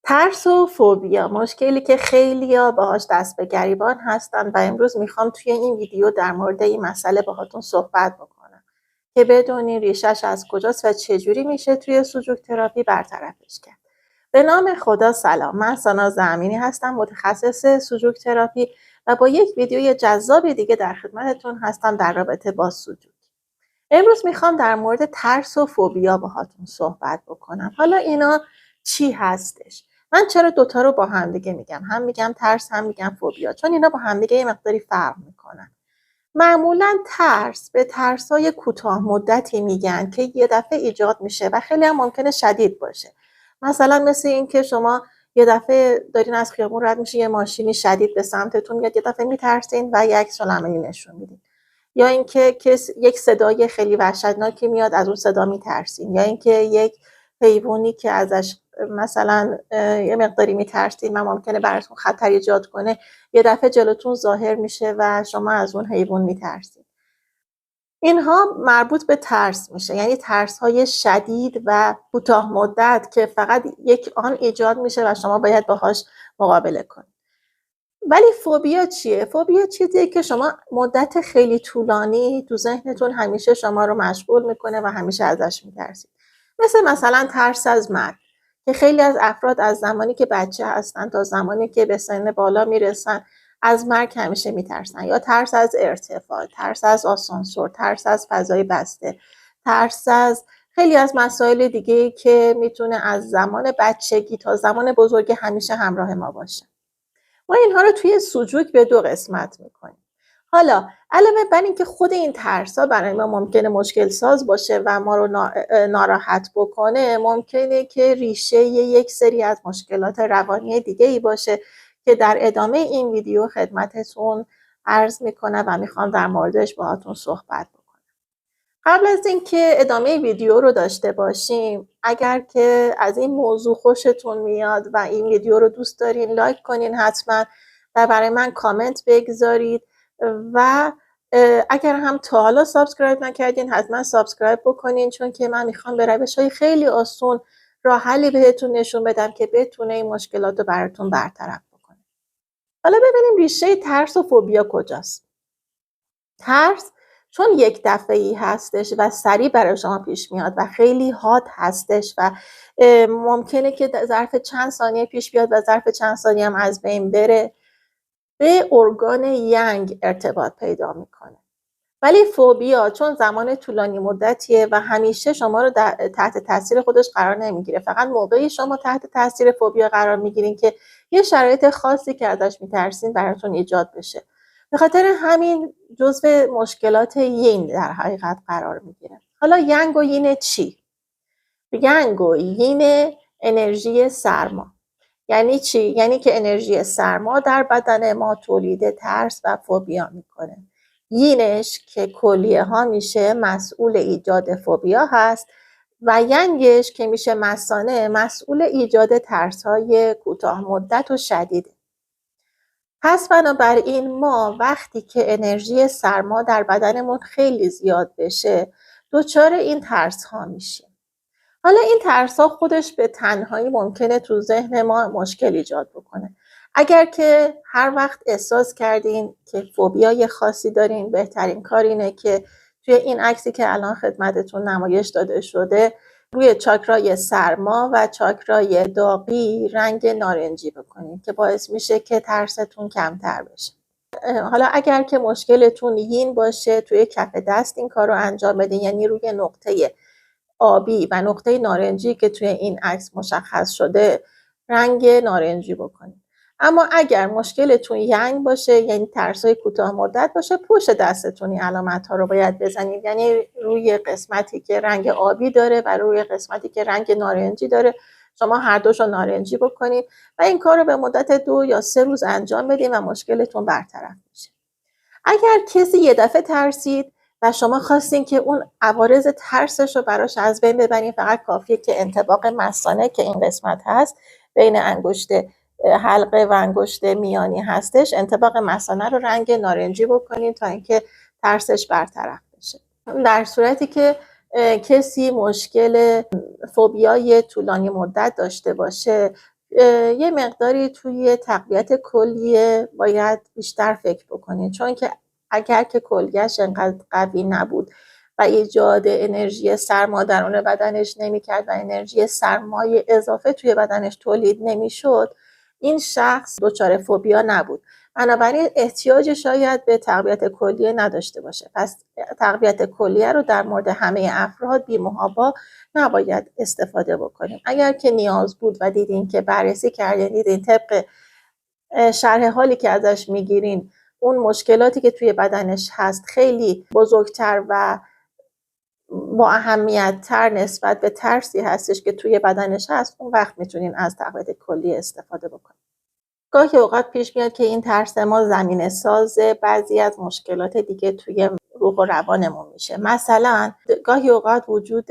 ترس و فوبیا مشکلی که خیلیا باهاش دست به گریبان هستن و امروز میخوام توی این ویدیو در مورد این مسئله باهاتون صحبت بکنم که بدونین ریشش از کجاست و چجوری میشه توی سوژوک تراپی برطرفش کرد. به نام خدا سلام، من ساناز امینی هستم، متخصص سوژوک تراپی و با یک ویدیوی جذاب دیگه در خدمتتون هستم در رابطه با سوژوک. امروز میخوام در مورد ترس و فوبیا باهاتون صحبت بکنم. حالا اینا چی هستش؟ من چرا دوتا رو با همدیگه میگم؟ هم میگم ترس، هم میگم فوبیا، چون اینا با همدیگه یه مقداری فرق میکنن. معمولا ترس به ترسای کوتاه مدتی میگن که یه دفعه ایجاد میشه و خیلی هم ممکنه شدید باشه. مثلا مثل این که شما یه دفعه دارین از خیابون رد میشه، یه ماشینی شدید به سمتتون میاد، یه دفعه میترسین و یک عکس العملی نشون میدین. یا اینکه یک صدای خیلی وحشتناکی میاد، از اون صدا میترسین. یا اینکه یک حیوانی که ازش مثلا یه مقداری میترسین و ممکنه براتون خطر ایجاد کنه یه دفعه جلوتون ظاهر میشه و شما از اون حیوان میترسین. اینها مربوط به ترس میشه، یعنی ترس های شدید و کوتاه مدت که فقط یک آن ایجاد میشه و شما باید باهاش مقابله کنید. ولی فوبیا چیه؟ فوبیا چیزیه که شما مدت خیلی طولانی تو ذهنتون همیشه شما رو مشغول میکنه و همیشه ازش میترسید. مثلا ترس از مرگ که خیلی از افراد از زمانی که بچه هستن تا زمانی که به سن بالا میرسن از مرگ همیشه میترسن. یا ترس از ارتفاع، ترس از آسانسور، ترس از فضای بسته، ترس از خیلی از مسائل دیگه که میتونه از زمان بچگی تا زمان بزرگی همیشه همراه ما باشه. ما اینها رو توی سوژوک به دو قسمت میکنیم. حالا علاوه بر این که خود این ترسا برای ما ممکنه مشکل ساز باشه و ما رو ناراحت بکنه، ممکنه که ریشه یک سری از مشکلات روانی دیگه ای باشه که در ادامه این ویدیو خدمتتون عرض میکنم و میخوام در موردش باهاتون صحبت بکنم. قبل از اینکه ادامه ویدیو رو داشته باشیم، اگر که از این موضوع خوشتون میاد و این ویدیو رو دوست دارین لایک کنین حتما و برای من کامنت بگذارید و اگر هم تا حالا سابسکرایب نکردین حتما سابسکرایب بکنین، چون که من میخوام به روش‌های خیلی آسون راه حلی بهتون نشون بدم که بتونه این مشکلات رو براتون برطرف بکنه. حالا ببینیم ریشه ترس و فوبیا کجاست. ترس چون یک دفعه‌ای هستش و سریع برای شما پیش میاد و خیلی حاد هستش و ممکنه که ظرف چند ثانیه پیش بیاد و ظرف چند ثانیه هم از بین بره، به ارگان ینگ ارتباط پیدا میکنه. ولی فوبیا چون زمان طولانی مدتیه و همیشه شما رو تحت تاثیر خودش قرار نمیگیره، فقط موقعی شما تحت تاثیر فوبیا قرار میگیرین که یه شرایط خاصی که ازش میترسین براتون ایجاد بشه. به خاطر همین جزو مشکلات یین در حقیقت قرار میگیره. حالا ینگ و یین چی؟ ینگ و یین انرژی سرما. یعنی چی؟ یعنی که انرژی سرما در بدن ما تولید ترس و فوبیا میکنه. یینش که کلیه ها میشه مسئول ایجاد فوبیا هست و ینگش که میشه مثانه مسئول ایجاد ترس های کوتاه مدت و شدیده. پس بنابراین ما وقتی که انرژی سرما در بدنمون خیلی زیاد بشه دچار این ترس ها میشیم. حالا این ترس ها خودش به تنهایی ممکنه تو ذهن ما مشکل ایجاد بکنه. اگر که هر وقت احساس کردین که فوبیای خاصی دارین، بهترین کار اینه که توی این عکسی که الان خدمتتون نمایش داده شده روی چاکرای سرما و چاکرای داغی رنگ نارنجی بکنین که باعث میشه که ترستون کمتر بشه. حالا اگر که مشکلتون یین باشه توی کف دست این کار رو انجام بدین، یعنی روی نقطه آبی و نقطه نارنجی که توی این عکس مشخص شده رنگ نارنجی بکنید. اما اگر مشکلتون ینگ باشه، یعنی ترسای کوتاه مدت باشه، پشت دستتون این علامت ها رو باید بزنید، یعنی روی قسمتی که رنگ آبی داره و روی قسمتی که رنگ نارنجی داره شما هر دوشو نارنجی بکنید و این کار رو به مدت 2 یا 3 روز انجام بدید و مشکلتون برطرف میشه. اگر کسی یه دفعه ترسید و شما خواستین که اون عوارض ترسش رو براش از بین ببرین، فقط کافیه که انطباق مثانه که این قسمت هست بین انگشت حلقه و انگشت میانی هستش، انطباق مثانه رو رنگ نارنجی بکنین تا اینکه ترسش برطرف بشه. در صورتی که کسی مشکل فوبیای طولانی مدت داشته باشه، یه مقداری توی تقویت کلیه باید بیشتر فکر بکنید، چون که اگر که کلیهش انقدر قوی نبود و ایجاد انرژی سرما درون بدنش نمی‌کرد و انرژی سرمای اضافه توی بدنش تولید نمی‌شد، این شخص دچار فوبیا نبود. بنابراین احتیاج شاید به تقویت کلیه نداشته باشه. پس تقویت کلیه رو در مورد همه افراد بی‌محابا نباید استفاده بکنیم. اگر که نیاز بود و دیدین که بررسی کردین، دیدین طبق شرح حالی که ازش میگیرین اون مشکلاتی که توی بدنش هست خیلی بزرگتر و با اهمیت تر نسبت به ترسی هستش که توی بدنش هست، اون وقت میتونین از تقویت کلی استفاده بکنین. گاهی اوقات پیش میاد که این ترس ما زمینه ساز بعضی از مشکلات دیگه توی روح و روانمون میشه. مثلا گاهی اوقات وجود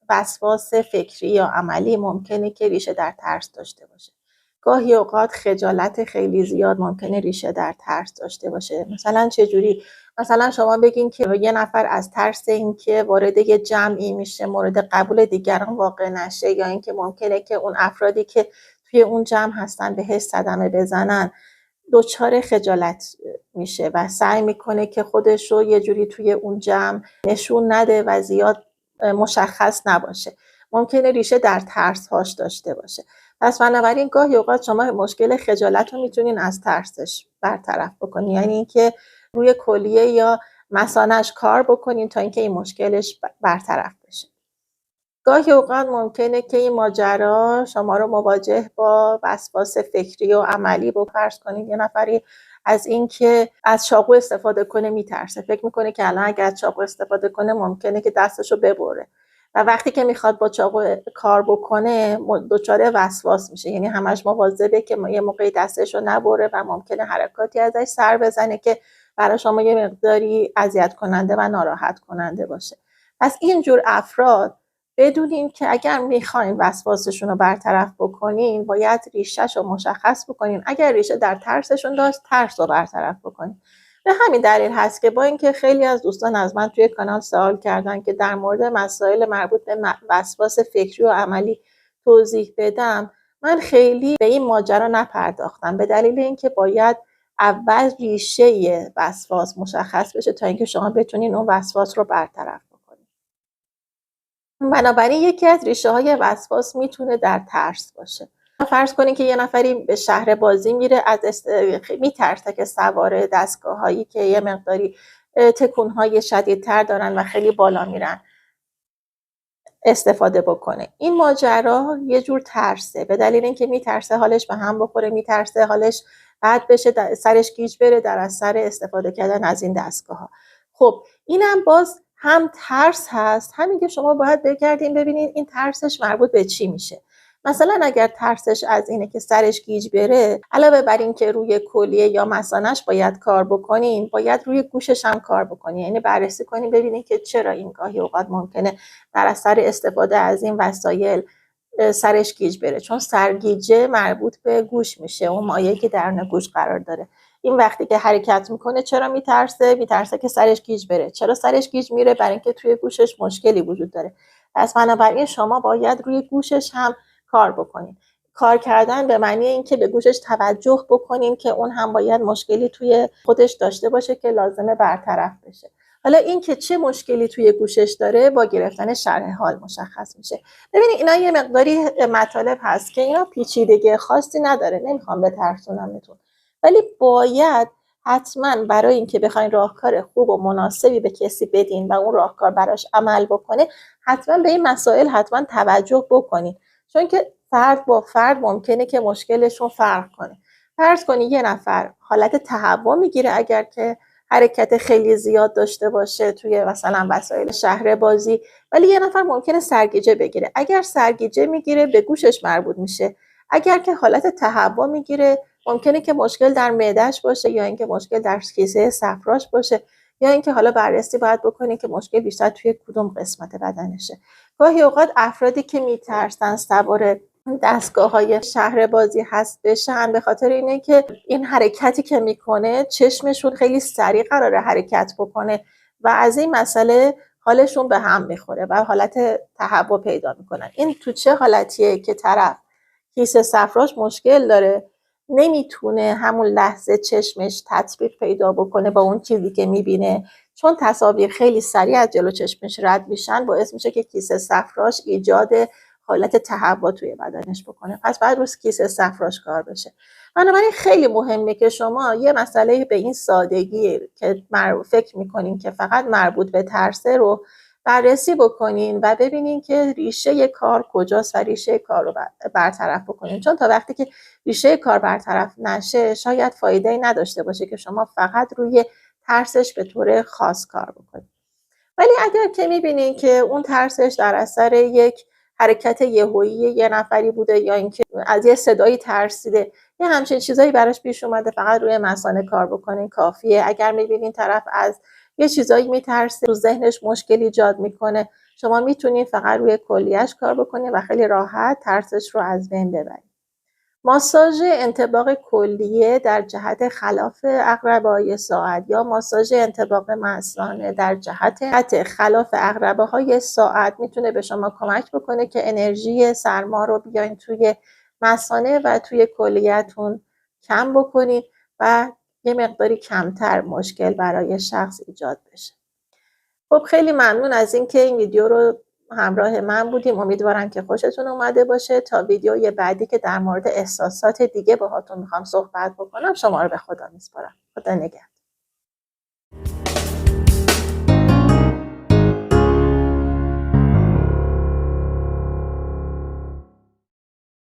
وسواس فکری یا عملی ممکنه که ریشه در ترس داشته باشه. گاهی اوقات خجالت خیلی زیاد ممکنه ریشه در ترس داشته باشه. مثلا چجوری؟ مثلا شما بگین که یه نفر از ترس اینکه وارد یه جمعی میشه مورد قبول دیگران واقع نشه، یا اینکه ممکنه که اون افرادی که توی اون جمع هستن بهش صدمه بزنن، دچار خجالت میشه و سعی میکنه که خودش رو یه جوری توی اون جمع نشون نده و زیاد مشخص نباشه. ممکنه ریشه در ترس هاش داشته باشه. پس بنابراین گاهی اوقات شما مشکل خجالت رو میتونین از ترسش برطرف بکنین، یعنی اینکه روی کلیه یا مثانه‌اش کار بکنین تا اینکه این مشکلش برطرف بشه. گاهی اوقات ممکنه که این ماجرا شما رو مواجه با وسواس فکری و عملی فرض کنید یه نفری از اینکه از چاقو استفاده کنه میترسه، فکر میکنه که الان اگر از چاقو استفاده کنه ممکنه که دستشو ببره و وقتی که میخواد با چاقو کار بکنه دچار وسواس میشه، یعنی همش مواظبه که یه موقعی دستشو نبره و ممکنه حرکاتی ازش سر بزنه که برای شما یه مقداری اذیت کننده و ناراحت کننده باشه. پس اینجور افراد بدونین که اگر میخواین وسواسشون رو برطرف بکنین باید ریشه‌ش رو مشخص بکنین. اگر ریشه در ترسشون داشت، ترس رو برطرف بکنین. به همین دلیل هست که با اینکه خیلی از دوستان از من توی کانال سوال کردن که در مورد مسائل مربوط به وسواس فکری و عملی توضیح بدم، من خیلی به این ماجرا نپرداختم، به دلیل اینکه باید اول ریشه وسواس مشخص بشه تا اینکه شما بتونین اون وسواس رو برطرف بکنین. بنابراین یکی از ریشه های وسواس میتونه در ترس باشه. فرض کنین که یه نفری به شهر بازی میره، میترسه که سوار دستگاه هایی که یه مقداری تکون های شدیدتر دارن و خیلی بالا میرن استفاده بکنه. این ماجرا یه جور ترسه، به دلیل اینکه میترسه حالش به هم بخوره، میترسه حالش بد بشه، سرش گیج بره در اثر استفاده کردن از این دستگاه ها. خب اینم باز هم ترس هست، همین که شما باید بگردین ببینین این ترسش مربوط به چی میشه. مثلا اگر ترسش از اینه که سرش گیج بره، علاوه بر این که روی کلیه یا مثانه‌اش باید کار بکنین، باید روی گوشش هم کار بکنین، یعنی بررسی کنین ببینین که چرا این گاهی اوقات ممکنه در اثر استفاده از این وسایل سرش گیج بره، چون سرگیجه مربوط به گوش میشه، اون مایعی که درون گوش قرار داره. این وقتی که حرکت میکنه چرا میترسه که سرش گیج بره. چرا سرش گیج میره؟ برای اینکه توی گوشش مشکلی وجود داره. پس بنابراین شما باید روی گوشش هم کار بکنین. کار کردن به معنی اینکه به گوشش توجه بکنین که اون هم باید مشکلی توی خودش داشته باشه که لازمه برطرف بشه. حالا این که چه مشکلی توی گوشش داره با گرفتن شرح حال مشخص میشه. ببینید اینا یه مقداری مطالب هست که اینا پیچیدگی خاصی نداره، نمیخوام بترسونمتون، ولی باید حتما برای اینکه بخواین راهکار خوب و مناسبی به کسی بدین و اون راهکار براش عمل بکنه، حتما به این مسائل حتما توجه بکنین، چون که فرد با فرد ممکنه که مشکلشون فرق کنه. فرض کنید یه نفر حالت تهوع میگیره اگر که حرکت خیلی زیاد داشته باشه توی مثلا وسایل شهر بازی، ولی یه نفر ممکنه سرگیجه بگیره. اگر سرگیجه میگیره به گوشش مربوط میشه. اگر که حالت تهوع میگیره ممکنه که مشکل در معده‌اش باشه، یا اینکه مشکل در کیسه صفراش باشه، یا اینکه حالا بررسی باید بکنه که مشکل بیشتر توی کدوم قسمت بدنشه. گاهی اوقات افرادی که میترسن سوار دستگاه‌های شهر بازی هست بشن، به خاطر اینه که این حرکتی که میکنه چشمشون خیلی سریع قراره حرکت بکنه و از این مسئله حالشون به هم میخوره و حالت تهوع پیدا میکنن. این تو چه حالتیه که طرف کیسه صفراش مشکل داره، نمیتونه همون لحظه چشمش تطبیق پیدا بکنه با اون چیزی که میبینه، چون تصاویر خیلی سریع از جلو چشمش رد میشن، باعث میشه که کیسه صفراش ایجاد حالت تهوع توی بدنش بکنه. پس بعد روز کیسه صفراش کار بشه. بنابراین خیلی مهمه که شما یه مسئله به این سادگی که فکر میکنین که فقط مربوط به ترسه رو بررسی بکنین و ببینین که ریشه کار کجاست و ریشه کار رو برطرف بکنین. چون تا وقتی که ریشه کار برطرف نشه شاید فایده‌ای نداشته باشه که شما فقط روی ترسش به طور خاص کار بکنین. ولی اگر که میبینین که اون ترسش در اثر یک حرکت یهویی یه نفری بوده یا اینکه از یه صدایی ترسیده، یه همچین چیزایی براش پیش اومده، فقط روی مثانه کار بکنین کافیه. اگر میبینین طرف از یه چیزایی میترسه، تو ذهنش مشکل ایجاد میکنه، شما میتونین فقط روی کلیهش کار بکنین و خیلی راحت ترسش رو از بین ببرین. ماساژ انطباق کلیه در جهت خلاف عقربه‌های ساعد یا ماساژ انطباق مثانه در جهت خلاف عقربه‌های ساعد میتونه به شما کمک بکنه که انرژی سرما رو بیاین توی مثانه و توی کلیه‌تون کم بکنید و یه مقداری کمتر مشکل برای شخص ایجاد بشه. خب خیلی ممنون از اینکه این ویدیو رو همراه من بودیم. امیدوارم که خوشتون اومده باشه. تا ویدیوی بعدی که در مورد احساسات دیگه باهاتون میخوام صحبت بکنم، شما رو به خدا میسپارم. خدا نگهدار.